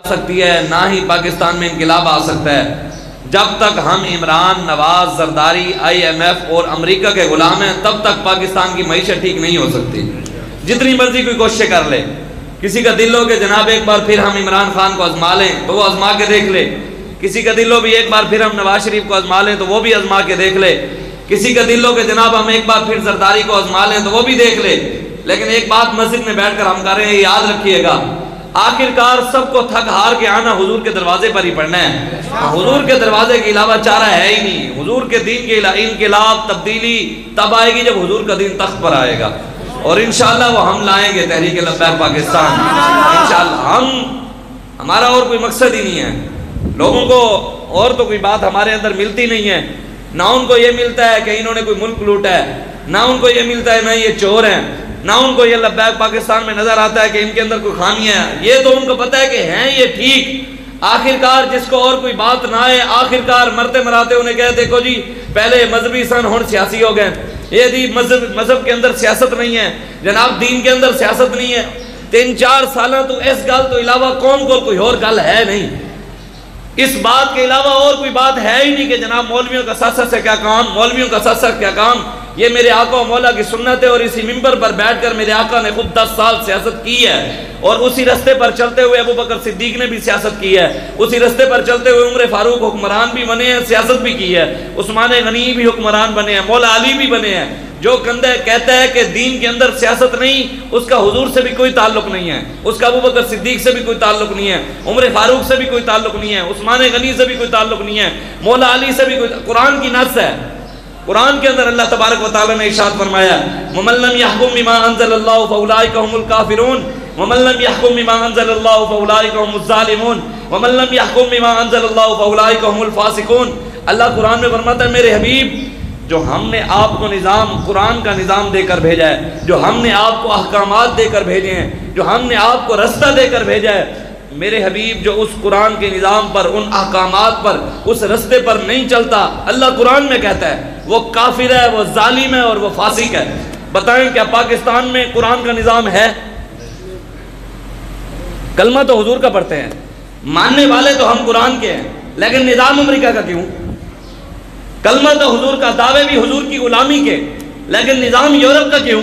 سکتی ہے، نہ ہی پاکستان میں انقلاب آ سکتا ہے جب تک ہم عمران، نواز، زرداری، IMF اور امریکہ کے غلام ہیں، تب تک پاکستان کی معیشت ٹھیک نہیں ہو سکتی، جتنی مرضی کوئی کوششیں کر لے۔ کسی کا دل ہو کہ جناب ایک بار پھر ہم عمران خان کو آزما لیں تو وہ آزما کے دیکھ لے، کسی کا دل ہو بھی ایک بار پھر ہم نواز شریف کو آزما لیں تو وہ بھی آزما کے دیکھ لے، کسی کا دل ہو کہ جناب ہم ایک بار پھر زرداری کو آزما لیں تو وہ بھی دیکھ لے۔ لیکن ایک بات مسجد میں بیٹھ کر ہم کر رہے ہیں، یاد رکھیے گا، آخرکار سب کو تھک ہار کے آنا حضور کے دروازے پر ہی پڑھنا ہے۔ حضور کے دروازے کے علاوہ چارہ ہے ہی نہیں۔ حضور کے دین کے انقلاب، تبدیلی تب آئے گی جب حضور کا دین تخت پر آئے گا، اور انشاءاللہ وہ ہم لائیں گے تحریک لبیک پاکستان انشاءاللہ۔ ہمارا اور کوئی مقصد ہی نہیں ہے، لوگوں کو اور تو کوئی بات ہمارے اندر ملتی نہیں ہے، نہ ان کو یہ ملتا ہے کہ انہوں نے کوئی ملک لوٹا ہے، نہ ان کو یہ ملتا ہے نہ یہ چور ہیں، نہ ان کو یہ لبیک پاکستان میں نظر آتا ہے کہ ان کے اندر کوئی خامیاں ہیں۔ یہ تو ان کو پتہ ہے کہ ہیں یہ ٹھیک۔ آخرکار جس کو اور کوئی بات نہ آئے، آخرکار مرتے مراتے انہیں کہے دیکھو جی پہلے مذہبی سن ہن سیاسی ہو گئے، یہ دی مذہب کے اندر سیاست نہیں ہے جناب، دین کے اندر سیاست نہیں ہے۔ 3-4 سالہ تو اس گل تو علاوہ قوم کو کوئی اور گل ہے نہیں، اس بات کے علاوہ اور کوئی بات ہے ہی نہیں کہ جناب مولویوں کا سیاست سے کیا کام، مولویوں کا سیاست کیا کام۔ یہ میرے آقا و مولا کی سنت ہے، اور اسی ممبر پر بیٹھ کر میرے آقا نے خود 10 سال سیاست کی ہے، اور اسی رستے پر چلتے ہوئے ابو بکر صدیق نے بھی سیاست کی ہے، اسی رستے پر چلتے ہوئے عمر فاروق حکمران بھی بنے ہیں، سیاست بھی کی ہے، عثمان غنی بھی حکمران بنے ہیں، مولا علی بھی بنے ہیں۔ جو کہتا ہے کہ دین کے اندر سیاست نہیں، اس کا حضور سے بھی کوئی تعلق نہیں ہے، اس کا ابو بکر صدیق سے بھی کوئی تعلق نہیں ہے، عمر فاروق سے بھی کوئی تعلق نہیں ہے، عثمان غنی سے بھی کوئی تعلق نہیں ہے، مولا علی سے بھی کوئی۔ قرآن کی نص ہے، قرآن کے اندر اللہ تبارک و تعالی نے ارشاد فرمایا وَمَن لَّمْ يَحْكُم بِمَا أَنزَلَ اللَّهُ فَأُولَٰئِكَ هُمُ الْكَافِرُونَ وَمَن لَّمْ يَحْكُم بِمَا أَنزَلَ اللَّهُ فَأُولَٰئِكَ هُمُ الظَّالِمُونَ وَمَن لَّمْ يَحْكُم بِمَا أَنزَلَ اللَّهُ فَأُولَٰئِكَ هُمُ الْفَاسِقُونَ۔ اللہ قرآن میں فرماتا ہے میرے حبیب، جو ہم نے آپ کو نظام، قرآن کا نظام دے کر بھیجا ہے، جو ہم نے آپ کو احکامات دے کر بھیجے ہیں، جو ہم نے آپ کو رستہ دے کر بھیجا ہے، میرے حبیب جو اس قرآن کے نظام پر، ان احکامات پر، اس رستے پر نہیں چلتا، اللہ قرآن میں کہتا ہے وہ کافر ہے، وہ ظالم ہے اور وہ فاسق ہے۔ بتائیں کیا پاکستان میں قرآن کا نظام ہے؟ کلمہ تو حضور کا پڑھتے ہیں، ماننے والے تو ہم قرآن کے ہیں، لیکن نظام امریکہ کا کیوں؟ کلمہ تو حضور کا، دعوے بھی حضور کی غلامی کے، لیکن نظام یورپ کا کیوں؟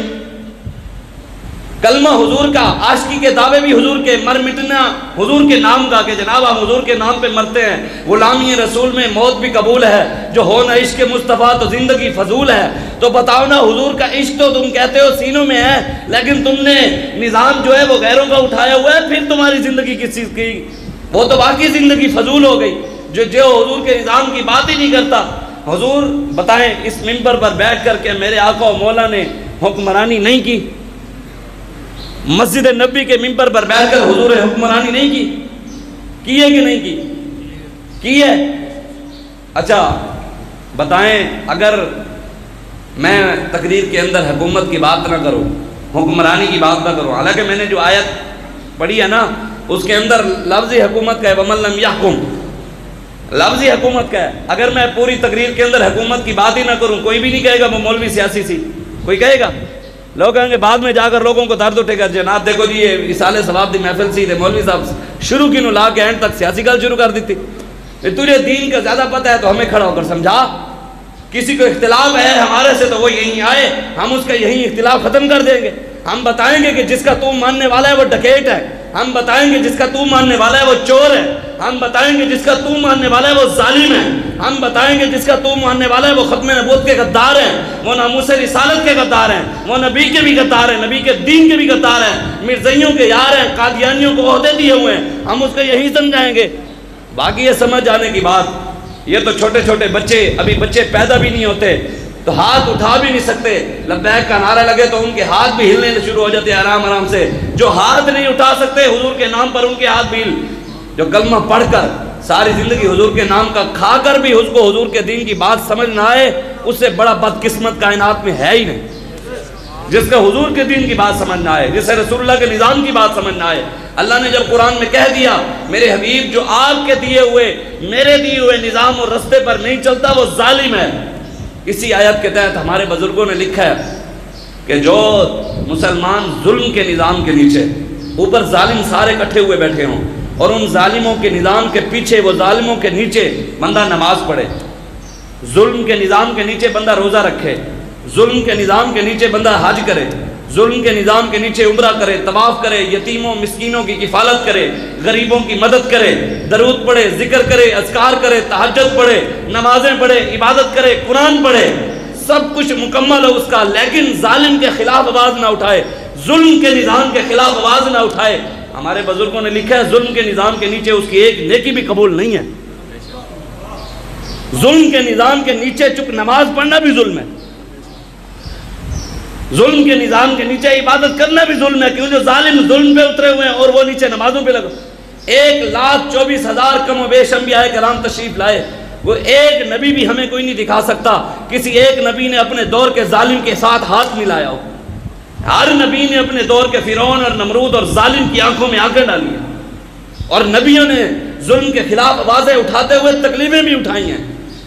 کلمہ حضور کا، عاشقی کے دعوے بھی حضور کے، مر مٹنا حضور کے نام کا کہ جناب ہم حضور کے نام پہ مرتے ہیں، غلامی رسول میں موت بھی قبول ہے، جو ہو نہ عشق مصطفیٰ تو زندگی فضول ہے۔ تو بتاؤ نا، حضور کا عشق تو تم کہتے ہو سینوں میں ہے، لیکن تم نے نظام جو ہے وہ غیروں کا اٹھایا ہوا ہے، پھر تمہاری زندگی کس چیز کی؟ وہ تو باقی زندگی فضول ہو گئی، جو حضور کے نظام کی بات ہی نہیں کرتا۔ حضور بتائیں اس ممبر پر بیٹھ کر کے میرے آقا و مولا نے حکمرانی نہیں کی؟ مسجد نبی کے ممبر پر بیٹھ کر حضور حکمرانی نہیں کی ہے کہ نہیں کی ہے؟ اچھا بتائیں، اگر میں تقریر کے اندر حکومت کی بات نہ کروں، حکمرانی کی بات نہ کروں، حالانکہ میں نے جو آیت پڑھی ہے نا اس کے اندر لفظی حکومت کا ہے وَمَن لَّمْ يَحْكُم، لفظی حکومت کا ہے۔ اگر میں پوری تقریر کے اندر حکومت کی بات ہی نہ کروں، کوئی بھی نہیں کہے گا وہ مولوی سیاسی سی، کوئی کہے گا؟ لوگ کہیں گے بعد میں جا کر لوگوں کو درد اٹھے گا، جناب دیکھو جی یہ اصالہ ثواب دی محفل سی تھے، مولوی صاحب شروع کی نو لا کے اینڈ تک سیاسی گل شروع کر دیتی۔ تجھے دین کا زیادہ پتہ ہے تو ہمیں کھڑا ہو کر سمجھا، کسی کو اختلاف ہے ہمارے سے تو وہ یہیں آئے، ہم اس کا یہیں اختلاف ختم کر دیں گے۔ ہم بتائیں گے کہ جس کا تو ماننے والا ہے وہ ڈکیٹ ہے، ہم بتائیں گے جس کا تو ماننے والا ہے وہ چور ہے، ہم بتائیں گے جس کا تو ماننے والا ہے وہ ظالم ہے، ہم بتائیں گے جس کا تو ماننے والا ہے وہ ختم نبوت کے غدار ہیں، وہ ناموس رسالت کے غدار ہیں، وہ نبی کے بھی غدار ہیں، نبی کے دین کے بھی غدار ہیں، مرزائیوں کے یار ہیں، قادیانیوں کو عہدے دیے ہوئے ہیں، ہم اس کو یہی سمجھائیں گے۔ باقی یہ سمجھ جانے کی بات، یہ تو چھوٹے چھوٹے بچے، ابھی بچے پیدا بھی نہیں ہوتے تو ہاتھ اٹھا بھی نہیں سکتے، لبیک کا نعرہ لگے تو ان کے ہاتھ بھی ہلنے شروع ہو جاتے ہیں آرام آرام سے۔ جو ہاتھ نہیں اٹھا سکتے حضور کے نام پر ان کے ہاتھ بھی ہل، جو کلمہ پڑھ کر ساری زندگی حضور کے نام کا کھا کر بھی اس کو حضور کے دین کی بات سمجھ نہ آئے، اس سے بڑا بدقسمت کائنات میں ہے ہی نہیں۔ جس کا حضور کے دین کی بات سمجھ نہ آئے، جسے رسول اللہ کے نظام کی بات سمجھ نہ آئے۔ اللہ نے جب قرآن میں کہہ دیا میرے حبیب جو آپ کے دیے ہوئے، میرے دیے ہوئے نظام اور رستے پر نہیں چلتا وہ ظالم ہے۔ اسی آیت کے تحت ہمارے بزرگوں نے لکھا ہے کہ جو مسلمان ظلم کے نظام کے نیچے اوپر ظالم سارے اکٹھے ہوئے بیٹھے ہوں اور ان ظالموں کے نظام کے پیچھے، وہ ظالموں کے نیچے بندہ نماز پڑھے، ظلم کے نظام کے نیچے بندہ روزہ رکھے، ظلم کے نظام کے نیچے بندہ حج کرے، ظلم کے نظام کے نیچے عمرہ کرے، طواف کرے، یتیموں مسکینوں کی کفالت کرے، غریبوں کی مدد کرے، درود پڑھے، ذکر کرے، اذکار کرے، تہجد پڑھے، نمازیں پڑھے، عبادت کرے، قرآن پڑھے، سب کچھ مکمل ہو اس کا، لیکن ظالم کے خلاف آواز نہ اٹھائے، ظلم کے نظام کے خلاف آواز نہ اٹھائے۔ ہمارے بزرگوں نے لکھا ہے ظلم کے نظام کے نیچے اس کی ایک نیکی بھی قبول نہیں ہے۔ ظلم کے نظام کے نیچے چپ نماز پڑھنا بھی ظلم ہے، ظلم کے نظام کے نیچے عبادت کرنا بھی ظلم ہے، کیوں جو ظالم ظلم پہ اترے ہوئے ہیں اور وہ نیچے نمازوں پہ لگا۔ 1,24,000 کم و بیش انبیاء کرام تشریف لائے، وہ ایک نبی بھی ہمیں کوئی نہیں دکھا سکتا کسی ایک نبی نے اپنے دور کے ظالم کے ساتھ ہاتھ ملایا ہو۔ ہر نبی نے اپنے دور کے فرعون اور نمرود اور ظالم کی آنکھوں میں آنکھیں ڈالی ہیں، اور نبیوں نے ظلم کے خلاف آوازیں اٹھاتے ہوئے تکلیفیں بھی اٹھائی ہیں۔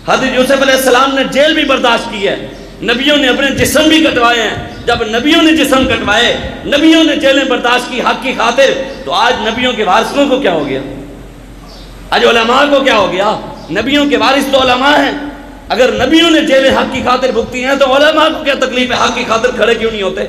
حضرت یوسف علیہ السلام نے جیل بھی برداشت کی ہے، نبیوں نے اپنے جسم بھی کٹوائے ہیں۔ جب نبیوں نے جسم کٹوائے، نبیوں نے جیلیں برداشت کی حق کی خاطر، تو آج نبیوں کے وارثوں کو کیا ہو گیا؟ آج علماء کو کیا ہو گیا؟ نبیوں کے وارث تو علماء ہیں، اگر نبیوں نے جیلیں حق کی خاطر بھگتی ہیں تو علماء کو کیا تکلیف ہے؟ حق کی خاطر کھڑے کیوں نہیں ہوتے؟